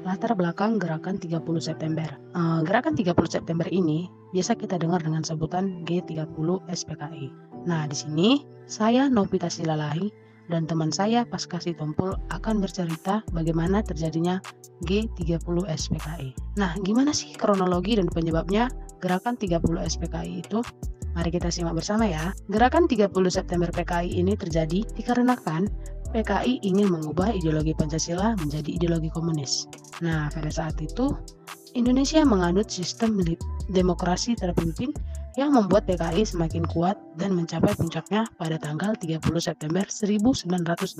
latar belakang gerakan 30 September. Gerakan 30 September ini biasa kita dengar dengan sebutan G30 SPKI. Nah, di sini saya Novita Silalahi dan teman saya Pasca Sitompul akan bercerita bagaimana terjadinya G30 SPKI. Nah, gimana sih kronologi dan penyebabnya gerakan 30 SPKI itu? Mari kita simak bersama ya. Gerakan 30 September PKI ini terjadi dikarenakan PKI ingin mengubah ideologi Pancasila menjadi ideologi komunis. Nah, pada saat itu Indonesia menganut sistem demokrasi terpimpin yang membuat PKI semakin kuat dan mencapai puncaknya pada tanggal 30 September 1965.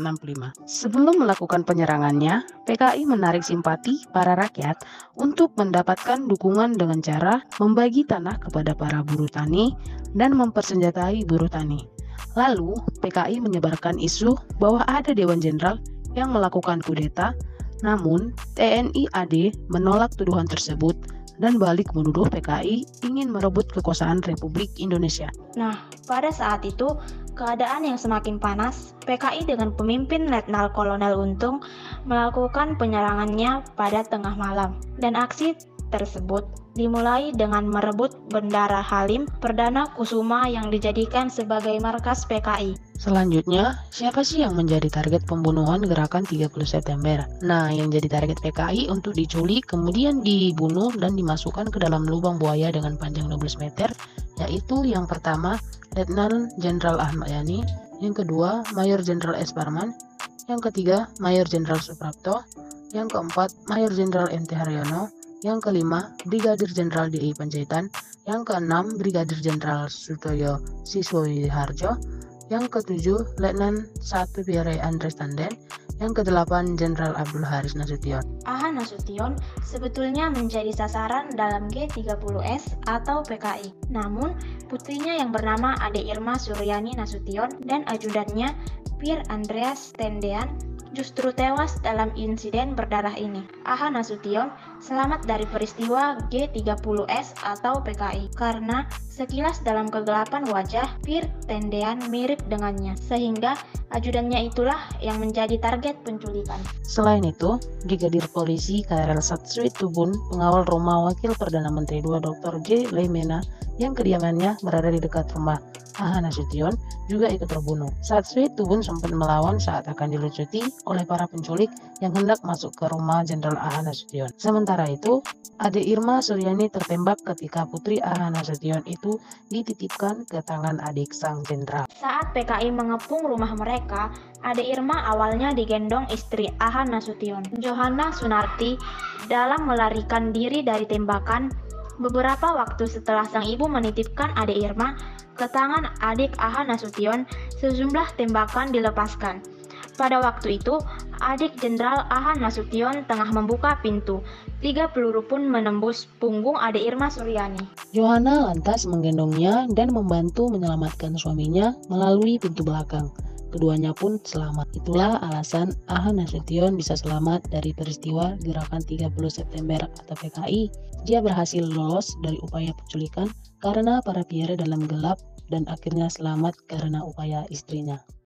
Sebelum melakukan penyerangannya, PKI menarik simpati para rakyat untuk mendapatkan dukungan dengan cara membagi tanah kepada para buruh tani dan mempersenjatai buruh tani. Lalu, PKI menyebarkan isu bahwa ada Dewan Jenderal yang melakukan kudeta, namun TNI AD menolak tuduhan tersebut dan balik menuduh PKI ingin merebut kekuasaan Republik Indonesia. Nah, pada saat itu, keadaan yang semakin panas, PKI dengan pemimpin Letnan Kolonel Untung melakukan penyerangannya pada tengah malam. Dan aksi tersebut dimulai dengan merebut Bendara Halim Perdana Kusuma yang dijadikan sebagai markas PKI. Selanjutnya, siapa sih yang menjadi target pembunuhan gerakan 30 September? Nah, yang jadi target PKI untuk diculik, kemudian dibunuh dan dimasukkan ke dalam lubang buaya dengan panjang 12 meter, yaitu yang pertama, Letnan Jenderal Ahmad Yani, yang kedua, Mayor Jenderal S. Parman, yang ketiga, Mayor Jenderal Suprapto, yang keempat, Mayor Jenderal M.T. Haryono, yang kelima, Brigadir Jenderal D.I. Panjaitan, yang keenam, Brigadir Jenderal Sutoyo Siswoharjo, yang ketujuh, Letnan 1 Pierre Andres Tanden, yang kedelapan, Jenderal Abdul Haris Nasution. AH Nasution sebetulnya menjadi sasaran dalam G30S atau PKI. Namun, putrinya yang bernama Ade Irma Suryani Nasution dan ajudannya Pierre Andreas Tendean justru tewas dalam insiden berdarah ini. AH Nasution selamat dari peristiwa G30S atau PKI karena sekilas dalam kegelapan wajah Pierre Tendean mirip dengannya, sehingga ajudannya itulah yang menjadi target penculikan. Selain itu, Brigadir Polisi KRL Satsui Tubun, pengawal rumah Wakil Perdana Menteri II Dr. J. Leimena yang kediamannya berada di dekat rumah AH Nasution juga ikut terbunuh. Satsui Tubun sempat melawan saat akan dilucuti oleh para penculik yang hendak masuk ke rumah Jenderal AH Nasution. Sementara itu, Ade Irma Suryani tertembak ketika putri AH Nasution itu dititipkan ke tangan adik sang jenderal. Saat PKI mengepung rumah mereka, Ade Irma awalnya digendong istri AH Nasution, Johanna Sunarti, dalam melarikan diri dari tembakan. Beberapa waktu setelah sang ibu menitipkan Ade Irma ke tangan adik AH Nasution, sejumlah tembakan dilepaskan. Pada waktu itu, adik Jenderal AH Nasution tengah membuka pintu. 3 peluru pun menembus punggung Ade Irma Suryani. Johanna lantas menggendongnya dan membantu menyelamatkan suaminya melalui pintu belakang. Keduanya pun selamat. Itulah alasan AH Nasution bisa selamat dari peristiwa gerakan 30 September atau PKI. Dia berhasil lolos dari upaya penculikan karena para Pierre dalam gelap dan akhirnya selamat karena upaya istrinya.